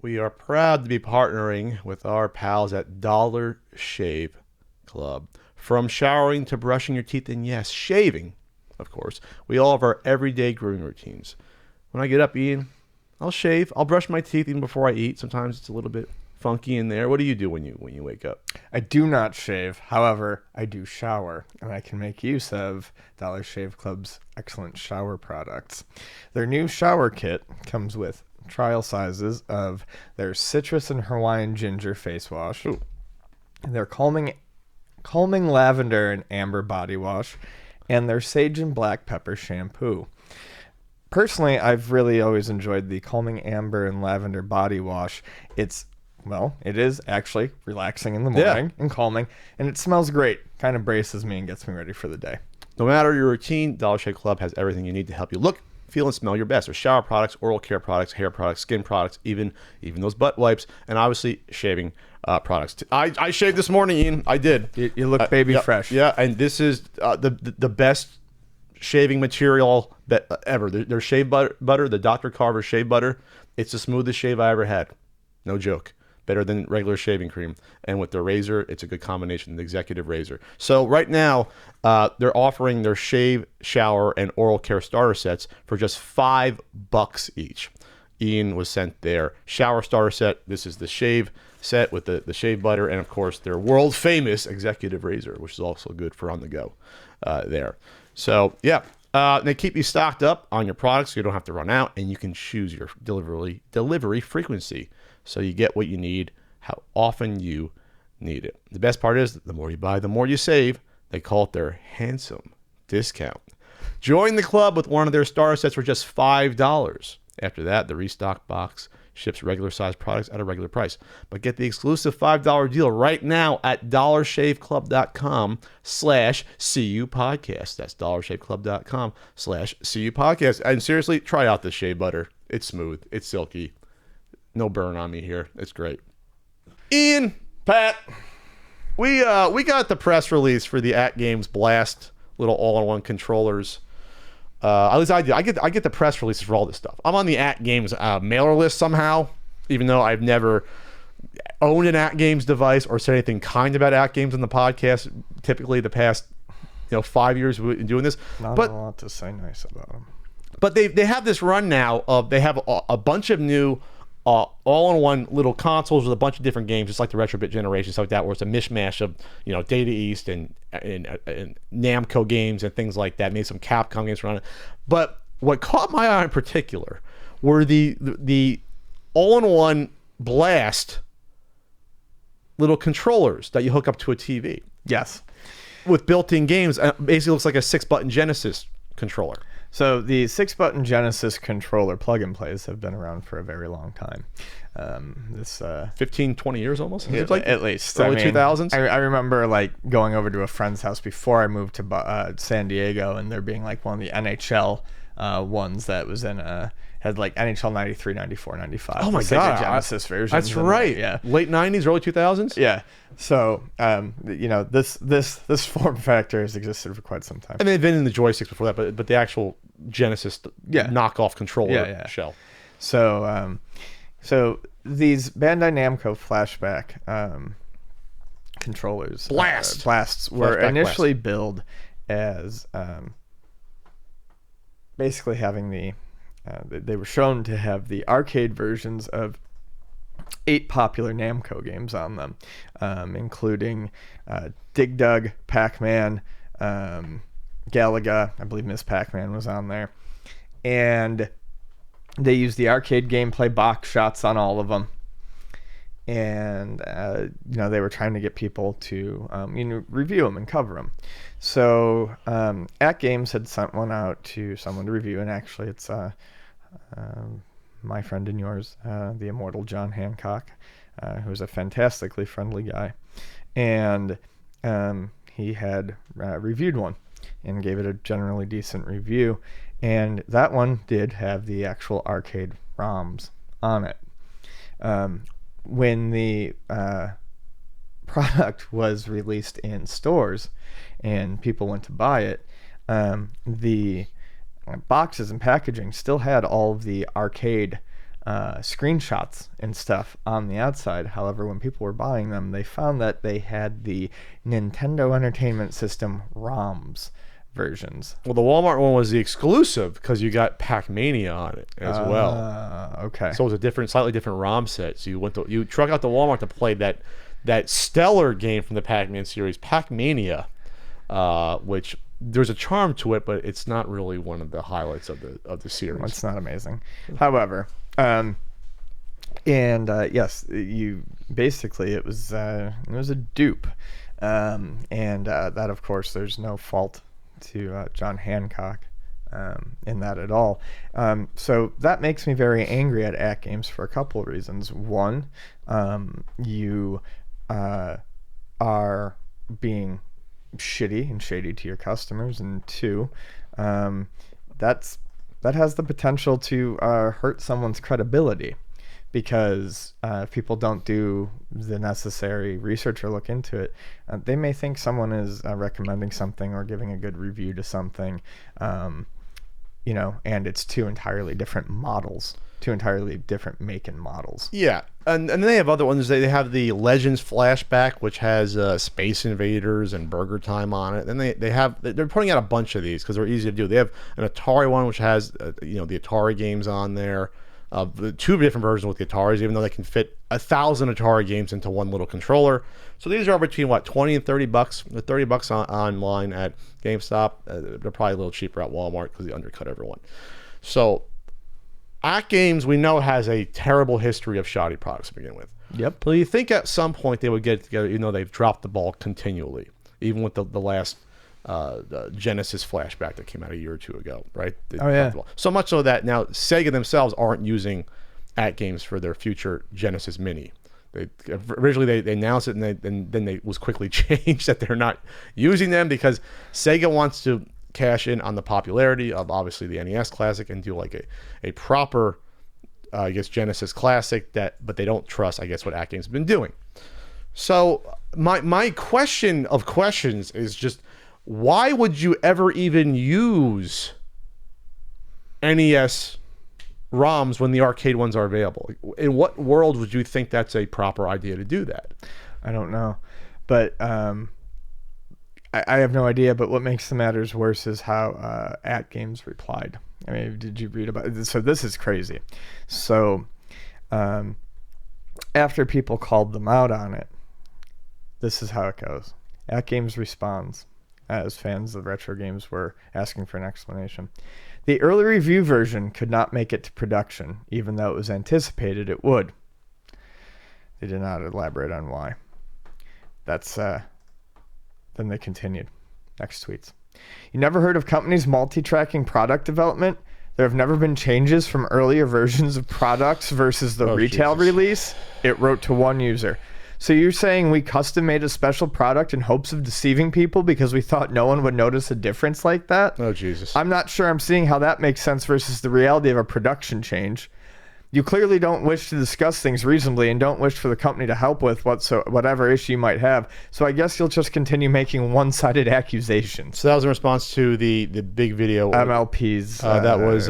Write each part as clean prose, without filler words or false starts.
We are proud to be partnering with our pals at Dollar Shave Club. From showering to brushing your teeth, and yes, shaving, of course, we all have our everyday grooming routines. When I get up, Ian, I'll shave. I'll brush my teeth even before I eat. Sometimes it's a little bit funky in there. What do you do when you wake up? I do not shave. However, I do shower, and I can make use of Dollar Shave Club's excellent shower products. Their new shower kit comes with trial sizes of their citrus and Hawaiian ginger face wash, their calming lavender and amber body wash, and their sage and black pepper shampoo. Personally, I've really always enjoyed the calming amber and lavender body wash. It is actually relaxing in the morning and calming, and it smells great. Kind of braces me and gets me ready for the day. No matter your routine, Dollar Shave Club has everything you need to help you look, feel, and smell your best. There's shower products, oral care products, hair products, skin products, even those butt wipes, and obviously shaving products. I shaved this morning, Ian. I did. You look baby fresh. Yeah, and this is the best shaving material ever. Their shave butter, the Dr. Carver shave butter, it's the smoothest shave I ever had. No joke. Better than regular shaving cream. And with their razor, it's a good combination, the executive razor. So right now, they're offering their shave, shower, and oral care starter sets for just $5 each. Ian was sent their shower starter set. This is the shave set with the shave butter, and of course their world famous executive razor, which is also good for on the go there. So yeah, they keep you stocked up on your products so you don't have to run out, and you can choose your delivery frequency. So you get what you need, how often you need it. The best part is, the more you buy, the more you save. They call it their handsome discount. Join the club with one of their starter sets for just $5. After that, the restock box ships regular sized products at a regular price. But get the exclusive $5 deal right now at dollarshaveclub.com/CU podcast. That's dollarshaveclub.com/CU podcast. And seriously, try out the shave butter. It's smooth. It's silky. No burn on me here. It's great. Ian, Pat, we got the press release for the AtGames Blast little all-in-one controllers. At least I do. I get the press releases for all this stuff. I'm on the AtGames mailer list somehow, even though I've never owned an AtGames device or said anything kind about AtGames on the podcast. Typically, the past 5 years we've been doing this. Not a lot to say nice about them. But they have this run now of they have a bunch of new all-in-one little consoles with a bunch of different games, just like the Retrobit generation, stuff like that, where it's a mishmash of Data East and Namco games and things like that. Made some Capcom games around it. But what caught my eye in particular were the all-in-one Blast little controllers that you hook up to a TV. Yes, with built-in games. Basically, looks like a 6-button Genesis controller. So the 6-button Genesis controller plug-and-plays have been around for a very long time. 15, 20 years almost? At least. Early 2000s? I remember going over to a friend's house before I moved to San Diego, and there being one of the NHL ones that was in had NHL 93, 94, 95. Oh my God. Genesis version. That's right. Yeah. Late 90s, early 2000s? Yeah. So, this form factor has existed for quite some time. And they've been in the joysticks before that, but the actual Genesis knockoff controller shell. So, these Bandai Namco flashback controllers, blasts, were initially billed as basically having they were shown to have the arcade versions of 8 popular Namco games on them, including Dig Dug, Pac-Man, Galaga. I believe Miss Pac-Man was on there. And they used the arcade gameplay box shots on all of them. And, they were trying to get people to, review them and cover them. So, AtGames had sent one out to someone to review, and actually it's my friend and yours, the immortal John Hancock, who's a fantastically friendly guy. And he had reviewed one and gave it a generally decent review. And that one did have the actual arcade ROMs on it. When the product was released in stores and people went to buy it, the boxes and packaging still had all of the arcade screenshots and stuff on the outside. However, when people were buying them, they found that they had the Nintendo Entertainment System ROMs versions. Well, the Walmart one was the exclusive because you got Pac-Mania on it as well. Okay. So it was a slightly different ROM set. So you truck out to Walmart to play that stellar game from the Pac-Man series, Pac-Mania, which there's a charm to it, but it's not really one of the highlights of the series. It's not amazing. However, yes, you basically it was a dupe, and that of course there's no fault to John Hancock in that at all. So that makes me very angry at AtGames for a couple of reasons. One, you are being shitty and shady to your customers, and two, that has the potential to hurt someone's credibility, because if people don't do the necessary research or look into it, they may think someone is recommending something or giving a good review to something, and it's two entirely different models, two entirely different make and models. Yeah, and then they have other ones. They have the Legends flashback, which has Space Invaders and Burger Time on it. And they're putting out a bunch of these because they're easy to do. They have an Atari one, which has the Atari games on there. The two different versions with the Ataris, even though they can fit 1,000 Atari games into one little controller. So these are between $20 and $30. They're $30 online at GameStop. They're probably a little cheaper at Walmart because they undercut everyone. So AtGames, we know, has a terrible history of shoddy products to begin with. Yep. But you think at some point they would get together. They've dropped the ball continually, even with the last the Genesis flashback that came out a year or two ago, right? So much so that now Sega themselves aren't using AtGames for their future Genesis Mini. Originally they announced it, and then they was quickly changed that they're not using them because Sega wants to cash in on the popularity of obviously the NES Classic and do like a proper Genesis Classic, but they don't trust what AtGames has been doing. So my question of questions is just, why would you ever even use NES ROMs when the arcade ones are available? In what world would you think that's a proper idea to do that? I don't know, but I have no idea. But what makes the matters worse is how AtGames replied. I mean, did you read about it? So this is crazy. So after people called them out on it, this is how it goes. AtGames responds, as fans of retro games were asking for an explanation. The early review version could not make it to production, even though it was anticipated it would. They did not elaborate on why. Then they continued. Next tweets. You never heard of companies multi-tracking product development? There have never been changes from earlier versions of products versus the retail release? It wrote to one user. So you're saying we custom made a special product in hopes of deceiving people because we thought no one would notice a difference like that? Oh, Jesus. I'm not sure I'm seeing how that makes sense versus the reality of a production change. You clearly don't wish to discuss things reasonably and don't wish for the company to help with whatever issue you might have. So I guess you'll just continue making one-sided accusations. So that was in response to the big video. MLPs. That was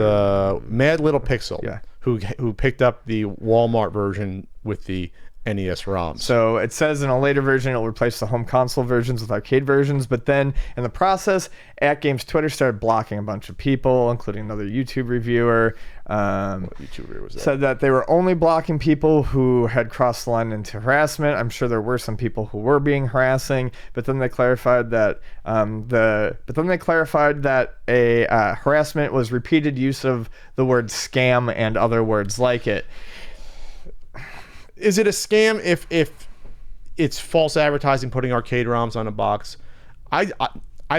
Mad Little Pixel, yeah, who picked up the Walmart version with the NES ROMs. So it says in a later version it'll replace the home console versions with arcade versions, but then in the process, AtGames Twitter started blocking a bunch of people, including another YouTube reviewer. What YouTube reviewer was that? Said that they were only blocking people who had crossed the line into harassment. I'm sure there were some people who were being harassing, but then they clarified that harassment was repeated use of the word scam and other words like it. Is it a scam if it's false advertising putting arcade ROMs on a box? I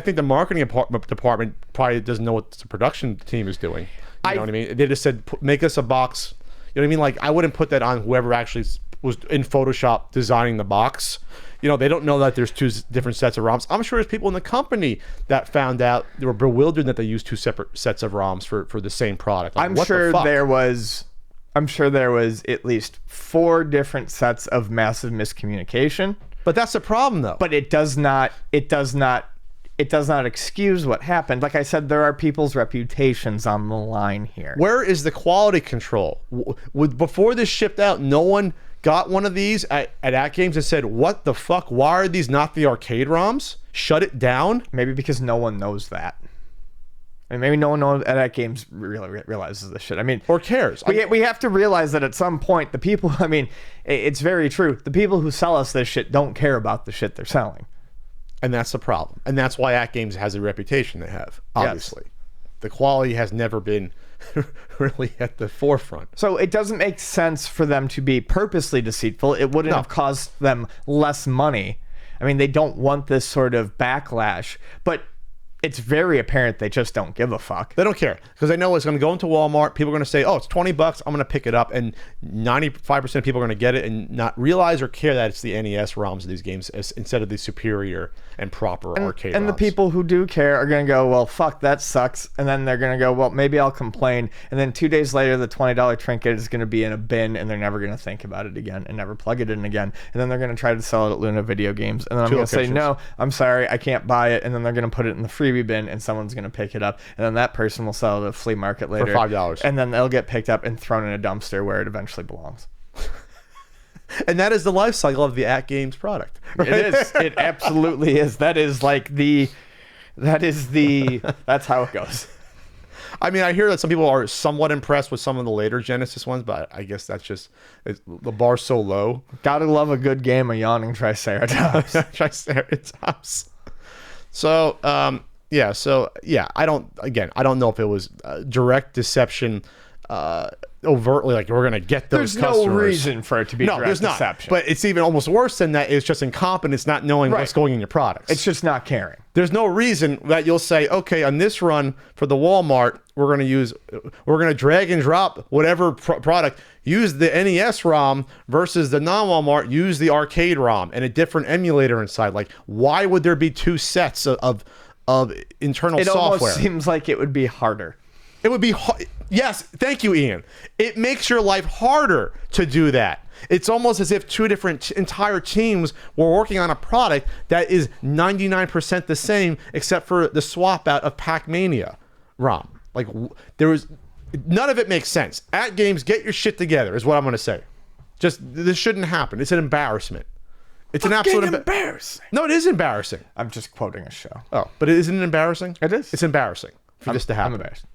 think the marketing department probably doesn't know what the production team is doing. You know what I mean? They just said, make us a box. You know what I mean? Like, I wouldn't put that on whoever actually was in Photoshop designing the box. They don't know that there's two different sets of ROMs. I'm sure there's people in the company that found out, they were bewildered that they used two separate sets of ROMs for the same product. Like, I'm sure there was at least 4 different sets of massive miscommunication. But that's the problem, though. But it does not it does not excuse what happened. Like I said, there are people's reputations on the line here. Where is the quality control? Before this shipped out, no one got one of these at AtGames and said, what the fuck? Why are these not the arcade ROMs? Shut it down? Maybe because no one knows that. I mean, maybe no one at AtGames really realizes this shit. I mean, or cares. We have to realize that at some point, the people, I mean, it's very true. The people who sell us this shit don't care about the shit they're selling. And that's the problem. And that's why AtGames has the reputation they have, obviously. Yes. The quality has never been really at the forefront. So it doesn't make sense for them to be purposely deceitful. It wouldn't have cost them less money. I mean, they don't want this sort of backlash. But it's very apparent they just don't give a fuck. They don't care, because they know it's going to go into Walmart. People are going to say, oh, it's $20. I'm going to pick it up. And 95% of people are going to get it and not realize or care that it's the NES ROMs of these games instead of the superior and proper arcade And ROMs. the people who do care are going to go, well, fuck, that sucks. And then they're going to go, well, maybe I'll complain. And then 2 days later, the $20 trinket is going to be in a bin, and they're never going to think about it again and never plug it in again. And then they're going to try to sell it at Luna Video Games. And then I'm going to say, no, I'm sorry, I can't buy it. And then they're going to put it in the freebie bin, and someone's going to pick it up. And then that person will sell it at a flea market later. For $5. And then they'll get picked up and thrown in a dumpster where it eventually belongs. And that is the life cycle of the AtGames product. Right? It is. It absolutely is. That's how it goes. I mean, I hear that some people are somewhat impressed with some of the later Genesis ones, but I guess that's just, the bar's so low. Gotta love a good game of yawning Triceratops. Triceratops. So, I don't know if it was direct deception, overtly, like we're gonna get those customers. There's no reason for it to be direct deception. But it's even almost worse than that. It's just incompetence, not knowing what's going in your products. It's just not caring. There's no reason that you'll say, okay, on this run for the Walmart, we're gonna drag and drop whatever product, use the NES ROM versus the non-Walmart, use the arcade ROM and a different emulator inside. Like, why would there be two sets of internal software? It almost seems like it would be harder. It would be yes, thank you, Ian. It makes your life harder to do that. It's almost as if two different entire teams were working on a product that is 99% the same, except for the swap out of pac-mania ROM. Like, none of it makes sense. AtGames, get your shit together, is what I'm going to say. Just, this shouldn't happen. It's an embarrassment. It's an absolute embarrassing. No, it is embarrassing. I'm just quoting a show. Oh, but isn't it embarrassing? It is. It's embarrassing for this to happen. I'm embarrassed.